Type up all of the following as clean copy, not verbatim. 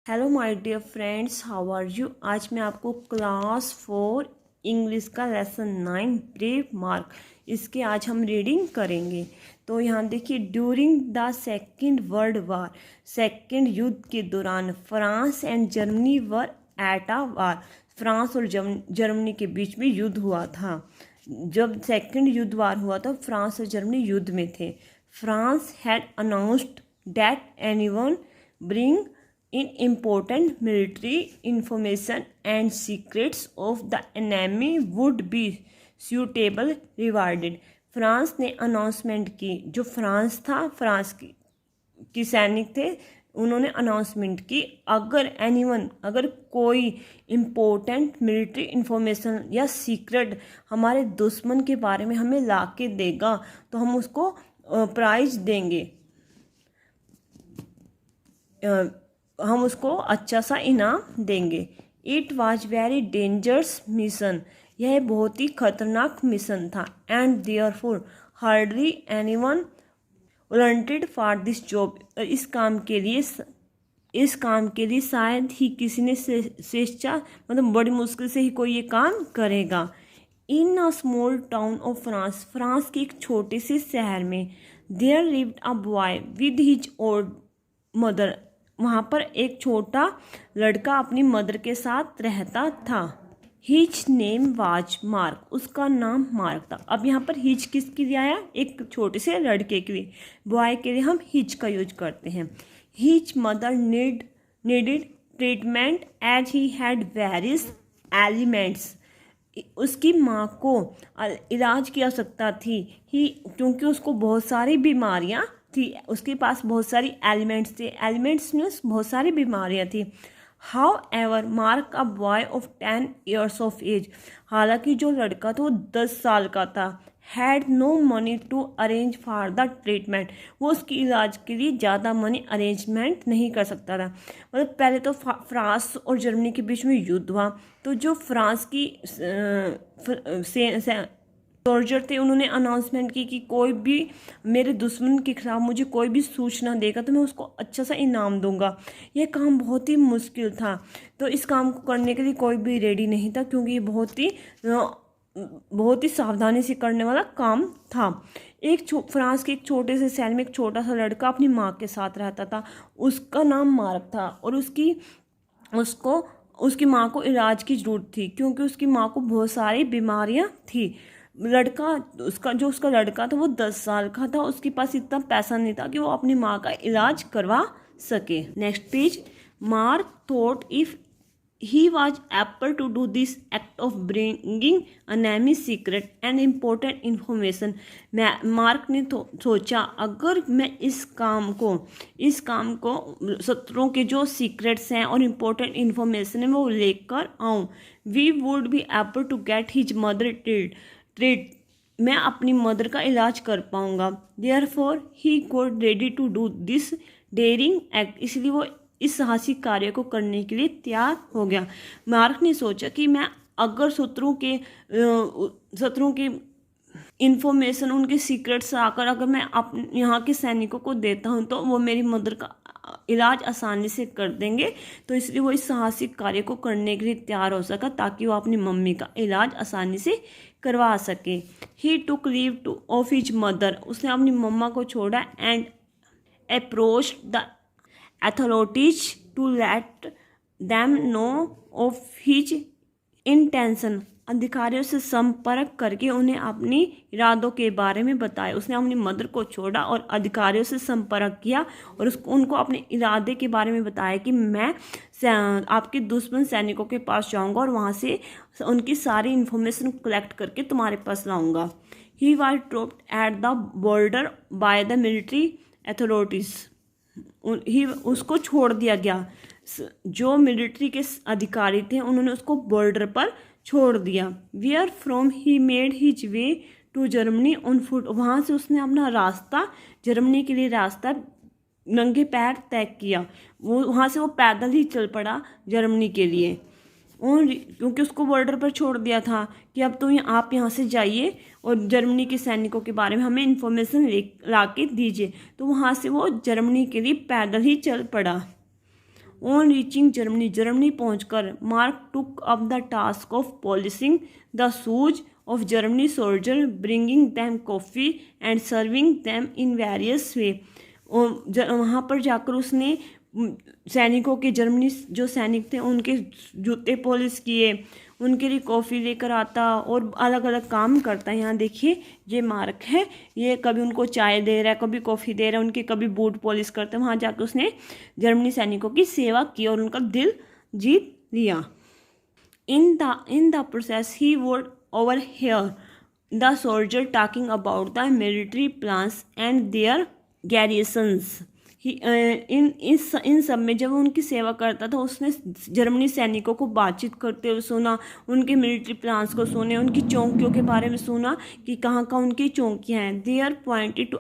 Hello my dear friends, how are you. आज मैं आपको क्लास 4 इंग्लिश का लेसन 9 ब्रेव मार्क इसके आज हम रीडिंग करेंगे। तो यहाँ देखिए, during the Second World War, Second युद्ध के दौरान France and Germany were at a war. France और जर्मनी के बीच में युद्ध हुआ था। जब सेकेंड युद्ध वार हुआ था, फ्रांस और जर्मनी युद्ध में थे। France had announced that anyone bring in important military information and secrets of the enemy would be suitable rewarded। France ने अनाउंसमेंट की, जो फ्रांस था, फ्रांस की सैनिक थे, उन्होंने अनाउंसमेंट की अगर कोई इम्पोर्टेंट मिलिट्री इंफॉर्मेशन या सीक्रेट हमारे दुश्मन के बारे में हमें ला के देगा तो हम उसको प्राइज देंगे, हम उसको अच्छा सा इनाम देंगे। It was very dangerous mission, यह बहुत ही खतरनाक मिशन था। And therefore hardly anyone volunteered for this job, इस काम के लिए शायद ही किसी ने स्वेच्छा, मतलब बड़ी मुश्किल से ही कोई ये काम करेगा। In a small town of France, France के एक छोटे से शहर में, there lived a boy with his old mother, वहाँ पर एक छोटा लड़का अपनी मदर के साथ रहता था। हिज नेम वाज मार्क, उसका नाम मार्क था। अब यहाँ पर हिज किसके लिए आया? एक छोटे से लड़के के लिए। बॉय के लिए हम हिज का यूज करते हैं। His mother needed treatment as he had various elements, उसकी माँ को इलाज की आवश्यकता थी क्योंकि उसको बहुत सारी बीमारियाँ थी, उसके पास बहुत सारी एलिमेंट्स थे, एलिमेंट्स में बहुत सारी बीमारियां थी। However Mark a boy of 10 years of age, हालांकि जो लड़का था वो 10 साल का था। Had no money to arrange for the treatment, वो उसकी इलाज के लिए ज़्यादा मनी अरेंजमेंट नहीं कर सकता था। मतलब पहले तो फ्रांस और जर्मनी के बीच में युद्ध हुआ, तो जो फ्रांस की सोल्जर थे, उन्होंने अनाउंसमेंट की कि कोई भी मेरे दुश्मन के खिलाफ मुझे कोई भी सूचना देगा तो मैं उसको अच्छा सा इनाम दूंगा। ये काम बहुत ही मुश्किल था, तो इस काम को करने के लिए कोई भी रेडी नहीं था, क्योंकि ये बहुत ही सावधानी से करने वाला काम था। फ्रांस के एक छोटे से शहर में एक छोटा सा लड़का अपनी माँ के साथ रहता था। उसका नाम मार्क था और उसकी माँ को इलाज की ज़रूरत थी, क्योंकि उसकी माँ को बहुत सारी बीमारियाँ थी। उसका लड़का था, वो 10 साल का था, उसके पास इतना पैसा नहीं था कि वो अपनी माँ का इलाज करवा सके। Next page. Mark thought if he was able to do this act of bringing enemy secret and important information, Mark ने सोचा, अगर मैं इस काम को शत्रुओं के जो सीक्रेट्स हैं और इम्पोर्टेंट इन्फॉर्मेशन है वो लेकर आऊँ, we would be able to get his mother treat, मैं अपनी मदर का इलाज कर पाऊंगा। Therefore he got ready to do this daring act, इसलिए वो इस साहसिक कार्य को करने के लिए तैयार हो गया। मार्क ने सोचा कि मैं अगर शत्रुओं के इंफॉर्मेशन, उनके सीक्रेट्स आकर अगर मैं यहाँ के सैनिकों को देता हूँ तो वो मेरी मदर का इलाज आसानी से कर देंगे। तो इसलिए वो इस साहसिक कार्य को करने के लिए तैयार हो सका, ताकि वो अपनी मम्मी का इलाज आसानी से करवा सके। He took leave of his mother, उसने अपनी मम्मा को छोड़ा। And approached the authorities to let them know of his intention, अधिकारियों से संपर्क करके उन्हें अपनी इरादों के बारे में बताया। उसने अपनी मदर को छोड़ा और अधिकारियों से संपर्क किया और उनको अपने इरादे के बारे में बताया कि मैं आपके दुश्मन सैनिकों के पास जाऊंगा और वहाँ से उनकी सारी इन्फॉर्मेशन कलेक्ट करके तुम्हारे पास लाऊंगा। He was dropped at the border by the military authorities, उसको छोड़ दिया गया। जो मिलिट्री के अधिकारी थे उन्होंने उसको बॉर्डर पर छोड़ दिया। Where from he made his way to Germany on foot, वहाँ से उसने अपना रास्ता, जर्मनी के लिए रास्ता नंगे पैर तय किया। वहाँ से वो पैदल ही चल पड़ा जर्मनी के लिए, और क्योंकि उसको बॉर्डर पर छोड़ दिया था कि अब तो आप यहाँ से जाइए और जर्मनी के सैनिकों के बारे में हमें इन्फॉर्मेशन ला के दीजिए। तो वहाँ से वो जर्मनी के लिए पैदल ही चल पड़ा। ऑन रीचिंग जर्मनी पहुंचकर mark took up the task of polishing the shoes of Germany soldier, bringing them coffee and serving them in various वे। वहाँ पर जाकर उसने सैनिकों के, जर्मनी जो सैनिक थे उनके जूते पॉलिश किए, उनके लिए कॉफ़ी लेकर आता और अलग अलग काम करता है। यहाँ देखिए ये मार्क है, ये कभी उनको चाय दे रहा है, कभी कॉफ़ी दे रहा है, उनके कभी बूट पॉलिश करते हैं। वहाँ जाकर उसने जर्मनी सैनिकों की सेवा की और उनका दिल जीत लिया। In the process, he would overhear the soldier talking about the military plans and their garrisons. इन सब में जब वो उनकी सेवा करता था, उसने जर्मनी सैनिकों को बातचीत करते हुए सुना, उनके मिलिट्री प्लान्स को सुने, उनकी चौकियों के बारे में सुना कि कहाँ कहाँ उनकी चौकियाँ हैं। They are pointed to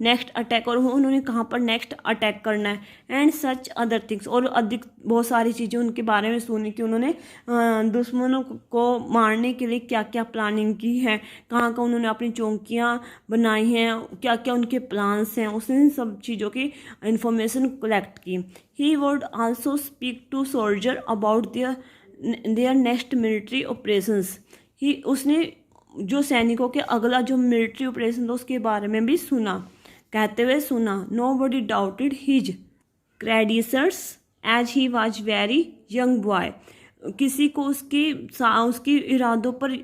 next attack, और उन्होंने कहाँ पर नेक्स्ट अटैक करना है, एंड सच अदर थिंग्स, और अधिक बहुत सारी चीज़ें उनके बारे में सुनी कि उन्होंने दुश्मनों को मारने के लिए क्या क्या प्लानिंग की है, कहाँ कहाँ उन्होंने अपनी चौकियाँ बनाई हैं, क्या क्या उनके प्लान्स हैं। उसने इन सब चीज़ों की इंफॉर्मेशन कलेक्ट की। He would also speak to soldier about their next military operations. उसने जो सैनिकों के अगला जो मिलिट्री ऑपरेशन था उसके बारे में भी सुना, कहते हुए सुना। Nobody doubted his creditors as he was very young boy. किसी को उसकी इरादों पर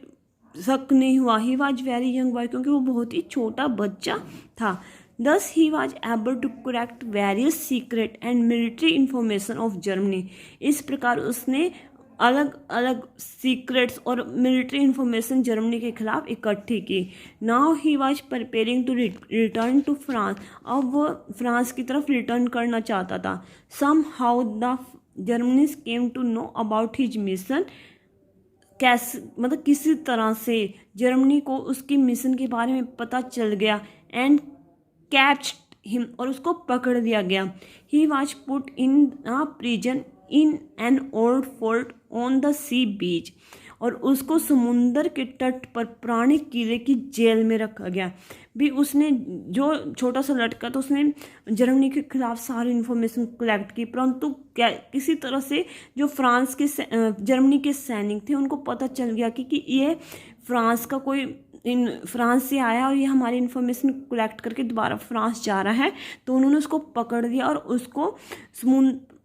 शक नहीं हुआ। He was very young boy, क्योंकि वो बहुत ही छोटा बच्चा था। Thus he was able to collect various secret and military information of Germany. इस प्रकार उसने अलग अलग सीक्रेट्स और मिलिट्री इंफॉर्मेशन जर्मनी के खिलाफ इकट्ठी की। Now he was preparing to return to France. अब वो फ्रांस की तरफ रिटर्न करना चाहता था। Somehow the Germans came to know about his mission. कैसे, मतलब किसी तरह से जर्मनी को उसकी मिशन के बारे में पता चल गया। एंड कैच हिम, और उसको पकड़ लिया गया। He was put in a prison in an old fort on the sea beach, और उसको समुंदर के तट पर पुराने किले की जेल में रखा गया। भी उसने, जो छोटा सा लड़का था, उसने जर्मनी के खिलाफ सारी इन्फॉर्मेशन कलेक्ट की, परंतु किसी तरह से जो फ्रांस के जर्मनी के सैनिक थे उनको पता चल गया कि ये फ्रांस का कोई फ्रांस से आया और ये हमारी इन्फॉर्मेशन कलेक्ट करके दोबारा फ्रांस जा रहा है। तो उन्होंने उसको पकड़ लिया और उसको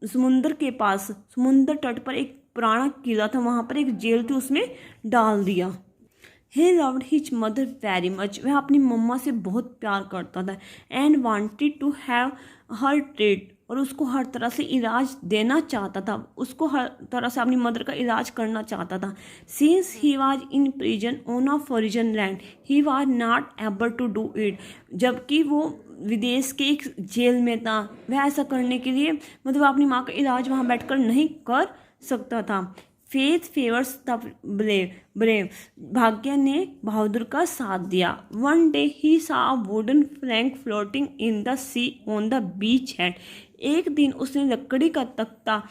समुंदर के पास, समुंदर तट पर एक पुराना किला था, वहाँ पर एक जेल थी, उसमें डाल दिया। He loved his mother very much. वह अपनी मम्मा से बहुत प्यार करता था। And wanted to have her treat, और उसको हर तरह से इलाज देना चाहता था, उसको हर तरह से अपनी मदर का इलाज करना चाहता था। Since he was in prison on a foreign land he was not able to do it. जबकि वो विदेश के एक जेल में था, वह ऐसा करने के लिए, मतलब अपनी माँ का इलाज वहाँ बैठकर नहीं कर सकता था। Faith favours the brave. भाग्य ने बहादुर का साथ दिया। One day he saw a wooden flank floating in the sea on the beach head. एक दिन उसने लकड़ी का तख्ता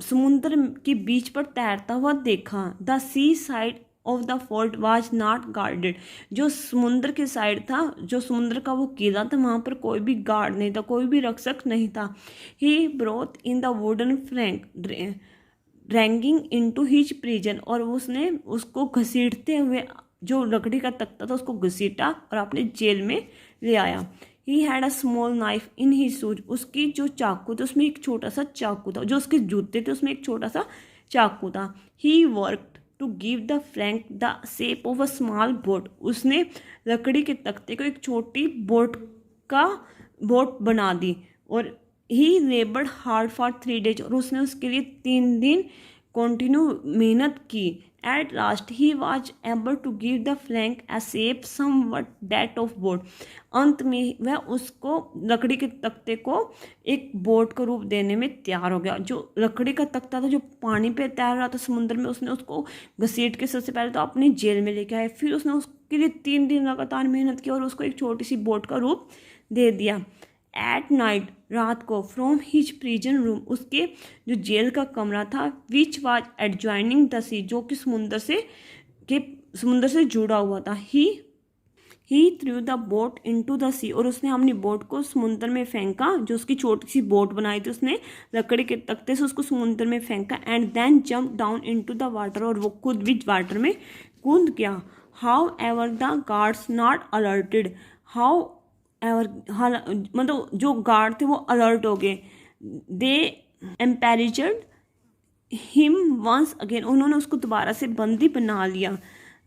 समुद्र के बीच पर तैरता हुआ देखा। The sea side of the fort was not guarded. जो समुद्र के साइड था, जो समुद्र का वो किला था, वहाँ पर कोई भी गार्ड नहीं था, कोई भी रक्षक नहीं था। He brought in the wooden plank dragging into his prison, और उसने उसको घसीटते हुए, जो लकड़ी का तख्ता था उसको घसीटा और अपने जेल में ले आया। He had a small knife in his shoes. उसकी जो चाकू था उसमें एक छोटा सा चाकू था, जो उसके जूते थे उसमें एक छोटा सा चाकू था। He worked to give the flank the shape of a small boat. उसने लकड़ी के तख्ते को एक छोटी बोट बना दी। और ही लेबर्ड हार्ड फॉर 3 days, और उसने उसके लिए 3 दिन कंटिन्यू मेहनत की। At last he was able to give the flank a shape somewhat that of boat. अंत में वह उसको लकड़ी के तख्ते को एक बोट का रूप देने में तैयार हो गया। जो लकड़ी का तख्ता था, जो पानी पे तैर रहा था समुद्र में, उसने उसको घसीट के सबसे पहले तो अपनी जेल में लेके आया, फिर उसने उसके लिए 3 दिन लगातार मेहनत की और उसको एक छोटी सी बोट का रूप दे दिया। एट नाइट, रात को, फ्रॉम हिज प्रिजन रूम, उसके जो जेल का कमरा था, which was adjoining the sea, जो कि समुंदर से जुड़ा हुआ था। He he threw the boat into the sea, और उसने अपनी बोट को समुद्र में फेंका, जो उसकी छोटी सी बोट बनाई थी उसने लकड़ी के तख्ते से उसको समुद्र में फेंका, and then jump down into the water, और वो खुद भी वाटर में कूद गया। However the guards not alerted, however मतलब जो गार्ड थे वो अलर्ट हो गए। They imprisoned him once again, उन्होंने उसको दोबारा से बंदी बना लिया।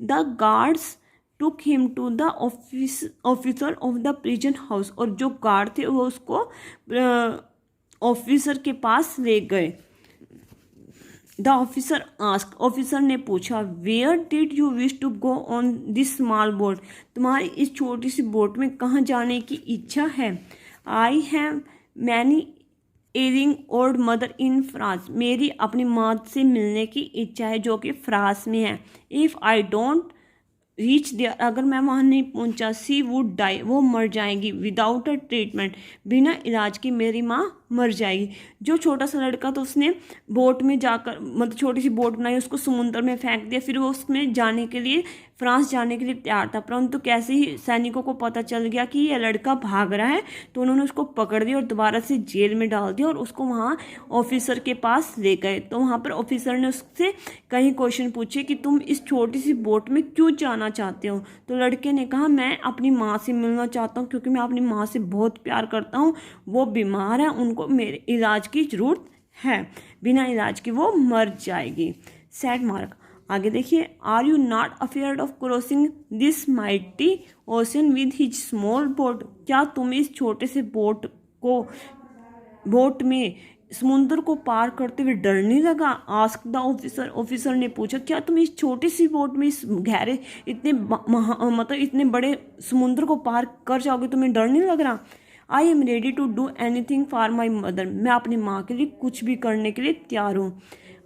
The guards took him to the officer of the prison house, और जो गार्ड थे वो उसको ऑफिसर के पास ले गए। द ऑफिसर आस्क, ऑफिसर ने पूछा, where did you wish to go on this small boat, तुम्हारी इस छोटी सी बोट में कहाँ जाने की इच्छा है। I have many ailing old mother in France, मेरी अपनी माँ से मिलने की इच्छा है जो कि फ्रांस में है। If I don't reach there, अगर मैं वहाँ नहीं पहुँचा, सी वुड डाई, वो मर जाएगी। विदाउट अ ट्रीटमेंट, बिना इलाज के मेरी माँ मर जाएगी। जो छोटा सा लड़का तो उसने बोट में जाकर मतलब छोटी सी बोट बनाई, उसको समुद्र में फेंक दिया, फिर वो उसमें जाने के लिए फ्रांस जाने के लिए तैयार था। परंतु कैसे ही सैनिकों को पता चल गया कि यह लड़का भाग रहा है, तो उन्होंने उसको पकड़ दिया और दोबारा से जेल में डाल दिया और उसको वहाँ ऑफिसर के पास ले गए। तो वहाँ पर ऑफिसर ने उससे कई क्वेश्चन पूछे कि तुम इस छोटी सी बोट में क्यों जाना चाहते हो। तो लड़के ने कहा, मैं अपनी माँ से मिलना चाहता हूँ क्योंकि मैं अपनी माँ से बहुत प्यार करता हूँ, वो बीमार है, उनको मेरे इलाज की ज़रूरत है, बिना इलाज के वो मर जाएगी। Sad mark. आगे देखिए, are you not afraid of crossing this mighty ocean with his small boat, क्या तुम इस छोटे से बोट में समुद्र को पार करते हुए डर नहीं लगा। आस्क द ऑफिसर, ऑफिसर ने पूछा, क्या तुम इस छोटी सी बोट में इस गहरे मतलब इतने बड़े समुद्र को पार कर जाओगे, तुम्हें डर नहीं लग रहा। I am ready to do anything for my mother, मैं अपनी माँ के लिए कुछ भी करने के लिए तैयार हूँ।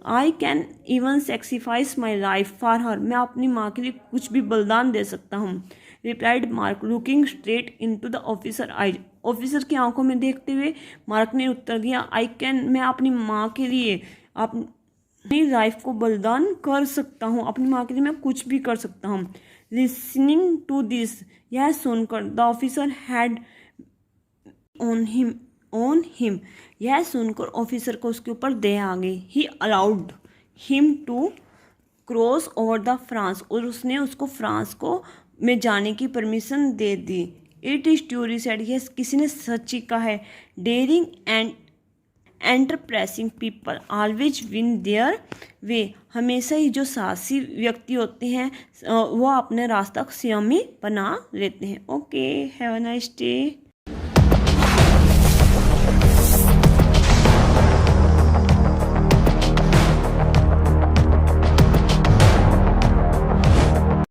I can even sacrifice my life for her, मैं अपनी माँ के लिए कुछ भी बलिदान दे सकता हूँ। Replied Mark looking straight into the officer eyes, officer की आंखों में देखते हुए मार्क ने उत्तर दिया, आई कैन, मैं अपनी माँ के लिए अपनी लाइफ को बलिदान कर सकता हूँ, अपनी माँ के लिए मैं कुछ भी कर सकता हूँ। लिसनिंग टू दिस, यह सुनकर the officer had on him, यह सुनकर ऑफिसर को उसके ऊपर दया आ गई। He allowed him to cross over the France, और उसने उसको फ्रांस को में जाने की परमिशन दे दी। It is true said, yes, किसी ने सच ही कहा है। Daring and enterprising people always win their way, हमेशा ही जो साहसी व्यक्ति होते हैं वो अपने रास्ता स्वयं ही बना लेते हैं। Okay, have a nice day.